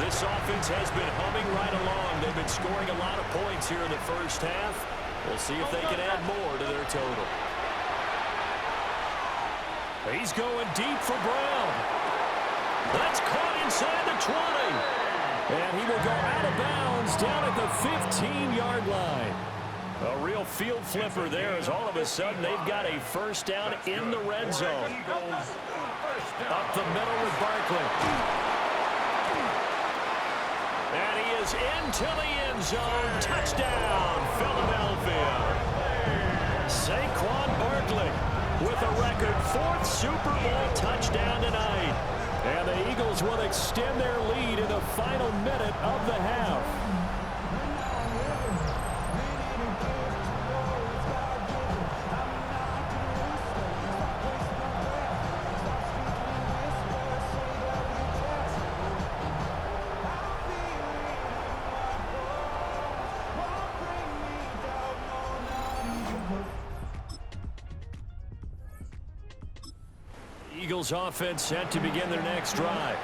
This offense has been humming right along. They've been scoring a lot of points here in the first half. We'll see if they can add more to their total. He's going deep for Brown. That's caught inside the 20. And he will go out of bounds down at the 15-yard line. A real field flipper there as all of a sudden they've got a first down in the red zone. Up the middle with Barkley. And he is into the end zone. Touchdown, Philadelphia. Saquon Barkley with a record 4th Super Bowl touchdown tonight. And the Eagles will extend their lead in the final minute of the half. Eagles offense set to begin their next drive.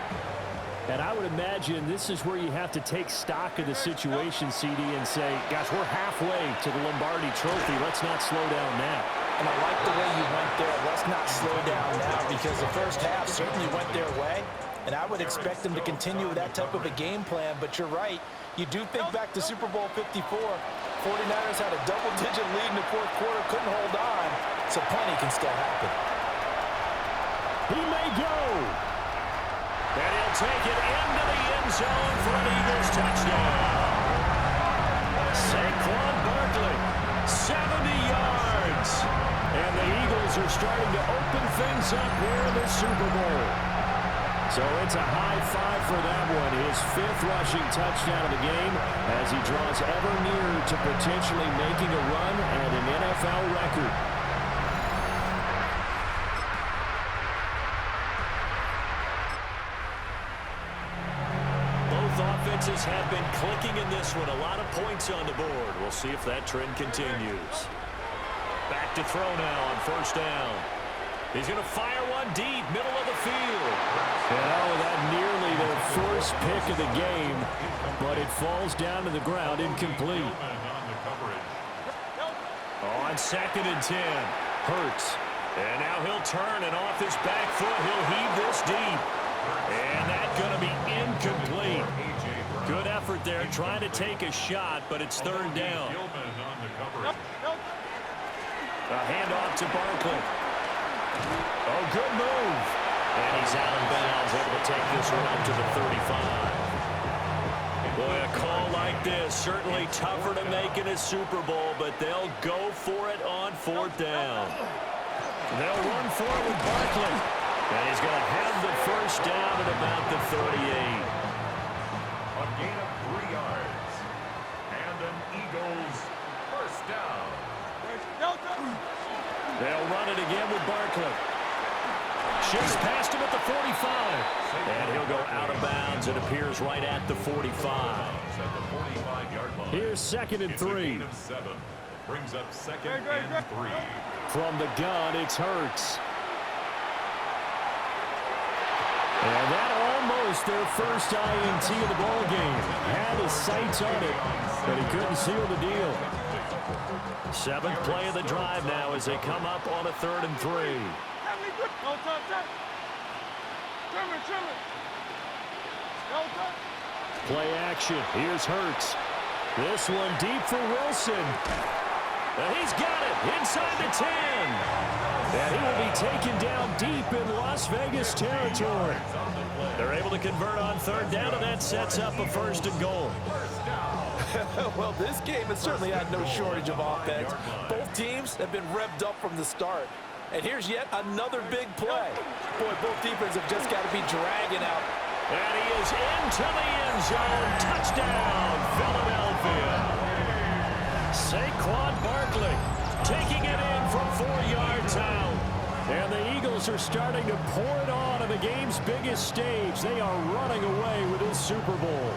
And I would imagine this is where you have to take stock of the situation, CD, and say, gosh, we're halfway to the Lombardi Trophy. Let's not slow down now. And I like the way you went there. Let's not slow down now, because the first half certainly went their way. And I would expect them to continue with that type of a game plan. But you're right. You do think back to Super Bowl 54. 49ers had a double-digit lead in the fourth quarter, couldn't hold on. So plenty can still happen. He may go. And he'll take it into the end zone for an Eagles touchdown. Saquon Barkley, 70 yards. And the Eagles are starting to open things up here in the Super Bowl. So it's a high five for that one. His 5th rushing touchdown of the game as he draws ever nearer to potentially making a run at an NFL record. Offenses have been clicking in this one. A lot of points on the board. We'll see if that trend continues. Back to throw now on first down. He's going to fire one deep, middle of the field. Oh, that nearly their first pick of the game, but it falls down to the ground incomplete. On 2nd and 10, Hurts. And now he'll turn, and off his back foot, he'll heave this deep. And that's going to be incomplete. Good effort there, trying to take a shot, but it's 3rd down. A handoff to Barkley. Oh, good move. And he's out of bounds, able to take this one up to the 35. Boy, a call like this, certainly tougher to make in a Super Bowl, but they'll go for it on 4th down. They'll run for it with Barkley. And he's going to have the first down at about the 38. A gain of 3 yards. And an Eagles first down. They'll run it again with Barkley. Shifts past him at the 45. And he'll go out of bounds. It appears right at the 45. Here's 2nd and 3. Brings up 2nd and 3. From the gun, it's Hurts. And that almost their first INT of the ball game. Had his sights on it, but he couldn't seal the deal. 7th play of the drive now as they come up on a 3rd and 3. Play action. Here's Hurts. This one deep for Wilson. And he's got it inside the 10. And he will be taken down deep in Las Vegas territory. They're able to convert on 3rd down, and that sets up a 1st and goal. Well, this game has certainly had no shortage of offense. Both teams have been revved up from the start. And here's yet another big play. Boy, both defenses have just got to be dragging out. And he is into the end zone. Touchdown, Philadelphia. Saquon Barkley taking it in from 4 yards out. And the Eagles are starting to pour it on the game's biggest stage. They are running away with this Super Bowl.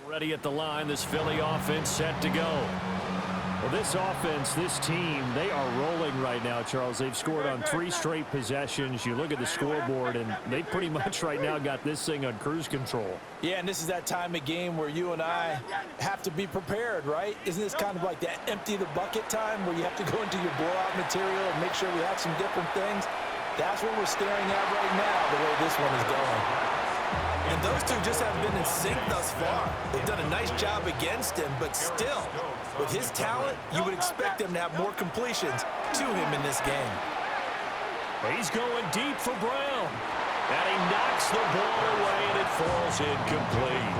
Ready at the line, this Philly offense set to go. Well, this offense, this team, they are rolling right now, Charles. They've scored on 3 straight possessions. You look at the scoreboard, and they pretty much right now got this thing on cruise control. Yeah, and this is that time of game where you and I have to be prepared, right? Isn't this kind of like that empty the bucket time where you have to go into your blowout material and make sure we have some different things? That's what we're staring at right now, the way this one is going. And those two just haven't been in sync thus far. They've done a nice job against him, but still, with his talent, you would expect him to have more completions to him in this game. He's going deep for Brown. And he knocks the ball away, and it falls incomplete.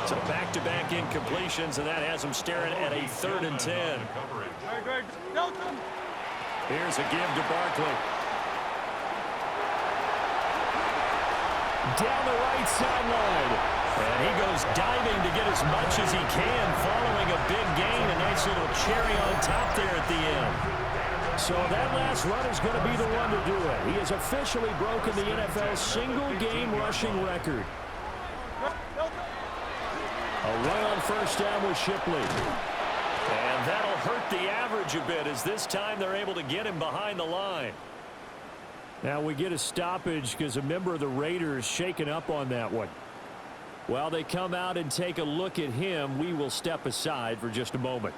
So back-to-back incompletions, and that has him staring at a 3rd and 10. Here's a give to Barkley. Down the right sideline. And he goes diving to get as much as he can following a big gain. A nice little cherry on top there at the end. So that last run is going to be the one to do it. He has officially broken the NFL single-game rushing record. A run on first down with Shipley. And that'll hurt the average a bit as this time they're able to get him behind the line. Now we get a stoppage because a member of the Raiders shaken up on that one. While they come out and take a look at him, we will step aside for just a moment.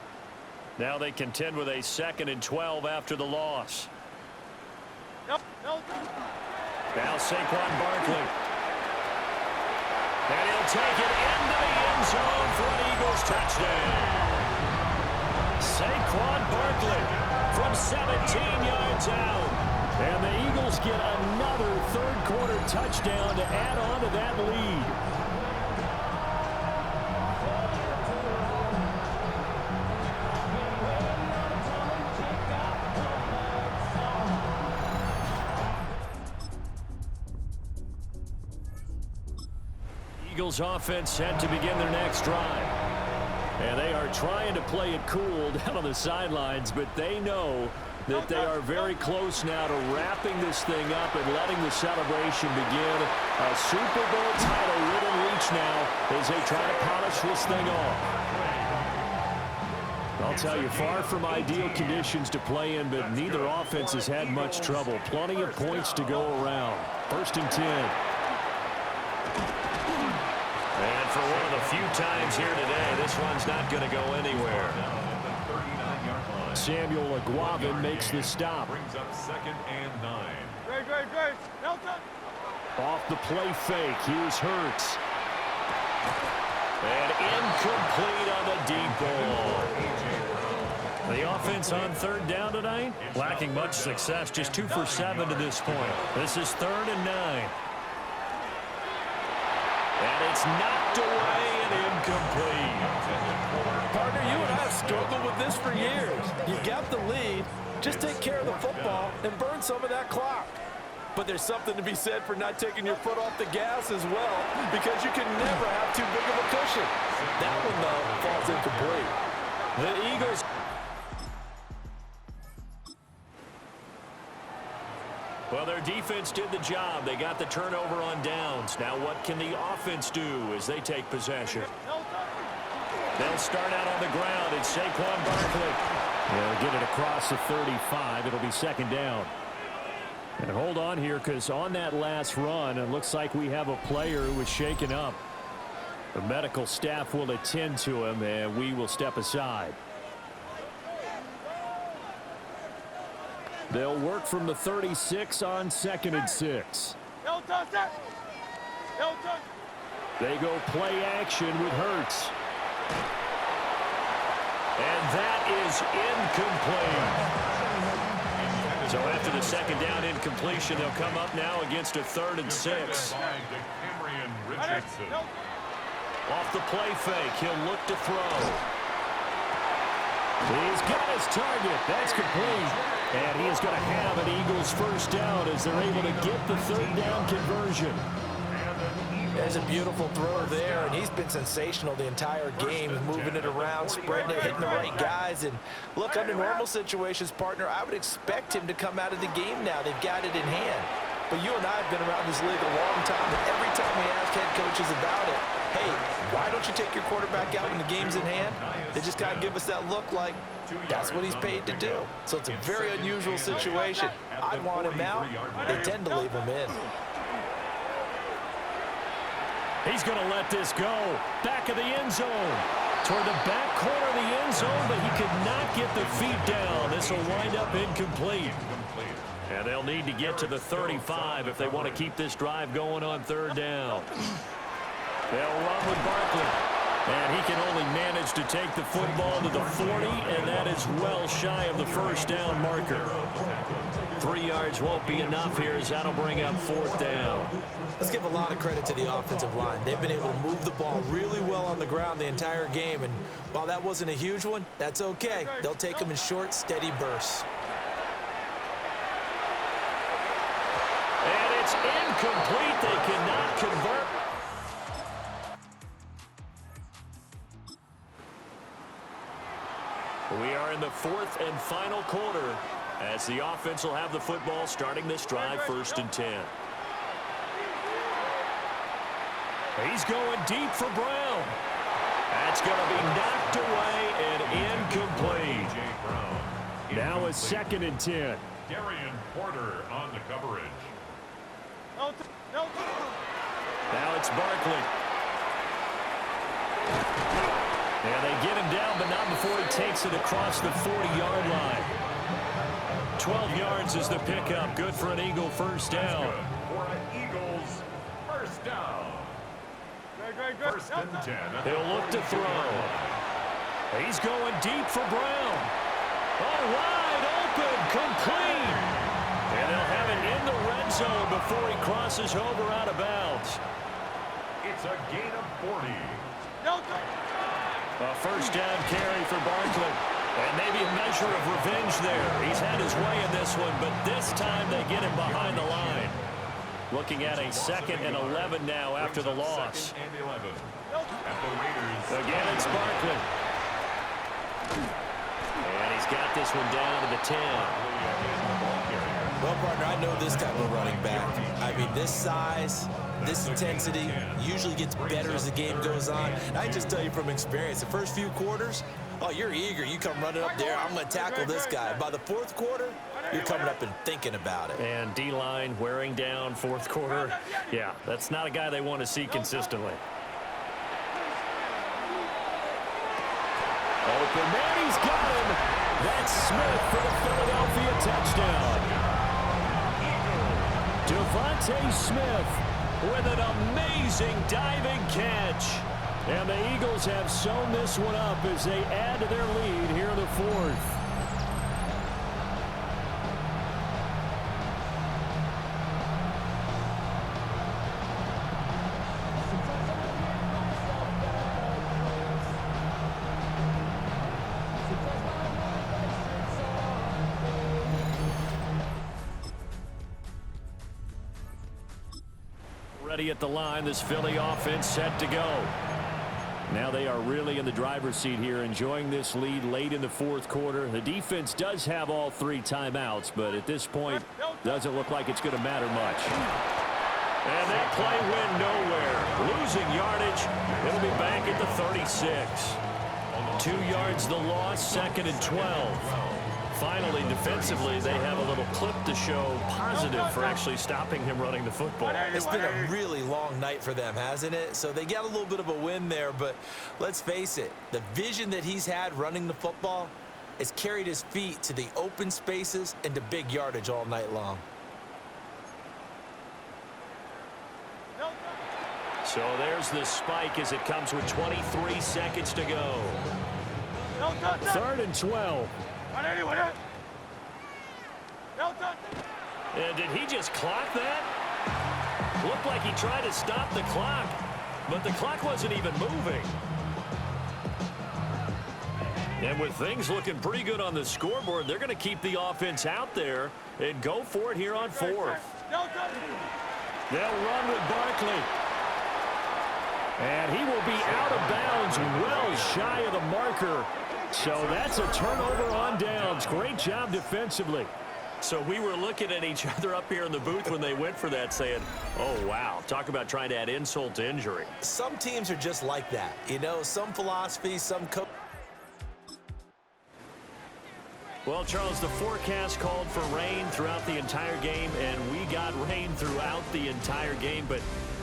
Now they contend with a 2nd and 12 after the loss. Now Saquon Barkley. And he'll take it into the end zone for an Eagles touchdown. Saquon Barkley from 17 yards out. And the Eagles get another 3rd quarter touchdown to add on to that lead. Eagles offense set to begin their next drive. And they are trying to play it cool down on the sidelines, but they know that they are very close now to wrapping this thing up and letting the celebration begin. A Super Bowl title within reach now as they try to polish this thing off. I'll tell you, far from ideal conditions to play in, but neither offense has had much trouble. Plenty of points to go around. 1st and 10. And for one of the few times here today, this one's not going to go anywhere. Samuel Aguavin makes the stop. Brings up 2nd and 9. Off the play fake. Here's Hurts. And incomplete on the deep ball. The offense on 3rd down tonight, lacking much success. Just 2 for 7 to this point. This is 3rd and 9. And it's knocked away and incomplete. Partner, you and I have struggled with this for years. You got the lead. Just take care of the football and burn some of that clock. But there's something to be said for not taking your foot off the gas as well, because you can never have too big of a cushion. That one, though, falls incomplete. The Eagles. Well, their defense did the job. They got the turnover on downs. Now what can the offense do as they take possession? They'll start out on the ground. It's Saquon Barkley. They'll get it across the 35. It'll be 2nd down. And hold on here, because on that last run, it looks like we have a player who was shaken up. The medical staff will attend to him, and we will step aside. They'll work from the 36 on 2nd and 6. They go play action with Hurts. And that is incomplete. So after the 2nd down incompletion, they'll come up now against a 3rd and 6. Off the play fake, he'll look to throw. He's got his target. That's complete. And he is going to have an Eagles 1st down as they're able to get the 3rd down conversion. There's a beautiful throw there, and he's been sensational the entire game, moving it around, spreading it, hitting the right guys. And look, under normal situations, partner, I would expect him to come out of the game now. They've got it in hand. But you and I have been around this league a long time, and every time we ask head coaches about it, hey, why don't you take your quarterback out when the game's in hand? They just kind of give us that look like that's what he's paid to do. So it's a very unusual situation. I'd want him out. They tend to leave him in. He's going to let this go. Back of the end zone. Toward the back corner of the end zone, but he could not get the feet down. This will wind up incomplete. And they'll need to get to the 35 if they want to keep this drive going on third down. They'll run with Barkley. And he can only manage to take the football to the 40, and that is well shy of the first down marker. 3 yards won't be enough here as that'll bring up fourth down. Let's give a lot of credit to the offensive line. They've been able to move the ball really well on the ground the entire game, and while that wasn't a huge one, that's okay. They'll take them in short, steady bursts. And it's incomplete. They cannot convert. We are in the fourth and final quarter as the offense will have the football starting this drive, 1st and 10. He's going deep for Brown. That's going to be knocked away and incomplete. Now a 2nd and 10. Darian Porter on the coverage. Now it's Barkley. And they get him down, but not before he takes it across the 40-yard line. 12 yards is the pickup. Good for an Eagle first down. For an Eagles first down. 1st and 10. He'll look to throw. He's going deep for Brown. Oh, wide open, complete. And they'll have it in the red zone before he crosses over out of bounds. It's a gain of 40. A first down carry for Barkley. And maybe a measure of revenge there. He's had his way in this one, but this time they get him behind the line. Looking at a 2nd and 11 now after the loss. 2nd and 11. At the Raiders. Again, it's Barkley. And he's got this one down to the 10. Well, partner, I know this type of running back. I mean, this size, this intensity usually gets better as the game goes on. And I just tell you from experience, the first few quarters, oh, you're eager. You come running up there, I'm going to tackle this guy. By the 4th quarter, you're coming up and thinking about it. And D-line wearing down 4th quarter. Yeah, that's not a guy they want to see consistently. Open man, he's got him. That's Smith for the Philadelphia touchdown. Devontae Smith with an amazing diving catch. And the Eagles have sewn this one up as they add to their lead here in the 4th. Ready at the line, this Philly offense set to go. Now they are really in the driver's seat here, enjoying this lead late in the 4th quarter. The defense does have all 3 timeouts, but at this point, doesn't look like it's going to matter much. And that play went nowhere. Losing yardage. It'll be back at the 36. 2 yards the loss, 2nd and 12. Finally, defensively, they have a little clip to show positive for actually stopping him running the football. It's been a really long night for them, hasn't it? So they got a little bit of a win there, but let's face it, the vision that he's had running the football has carried his feet to the open spaces and to big yardage all night long. So there's the spike as it comes with 23 seconds to go. 3rd and 12. And did he just clock that? Looked like he tried to stop the clock, but the clock wasn't even moving. And with things looking pretty good on the scoreboard, they're going to keep the offense out there and go for it here on 4th. They'll run with Barkley. And he will be out of bounds, well shy of the marker. So that's a turnover on downs. Great job defensively. So we were looking at each other up here in the booth when they went for that saying, oh, wow, talk about trying to add insult to injury. Some teams are just like that. You know, some philosophy, some coach. Well, Charles, the forecast called for rain throughout the entire game, and we got rain throughout the entire game. But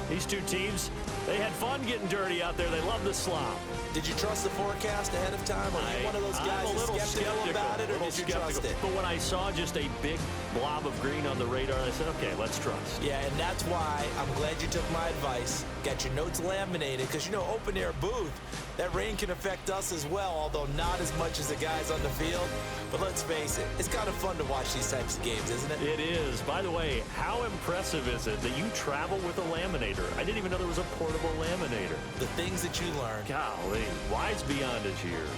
these two teams, they had fun getting dirty out there. They love the slop. Did you trust the forecast ahead of time? Are you one of those guys who's skeptical about it, or did you trust it? But when I saw just a big blob of green on the radar, I said, okay, let's trust. Yeah, and that's why I'm glad you took my advice. Got your notes laminated, because, you know, open air booth, that rain can affect us as well, although not as much as the guys on the field. But let's face it, it's kind of fun to watch these types of games, isn't it? It is. By the way, how impressive is it that you travel with a laminator? I didn't even know there was a portable laminator. The things that you learn. Golly, wise beyond his years.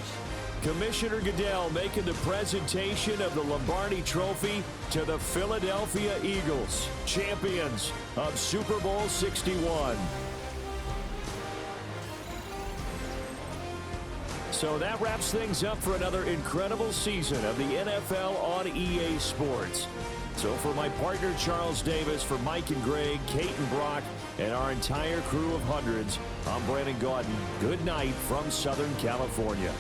Commissioner Goodell making the presentation of the Lombardi Trophy to the Philadelphia Eagles, champions of Super Bowl 61. So that wraps things up for another incredible season of the NFL on EA Sports. So for my partner Charles Davis, for Mike and Greg, Kate and Brock, and our entire crew of hundreds, I'm Brandon Gaudin. Good night from Southern California.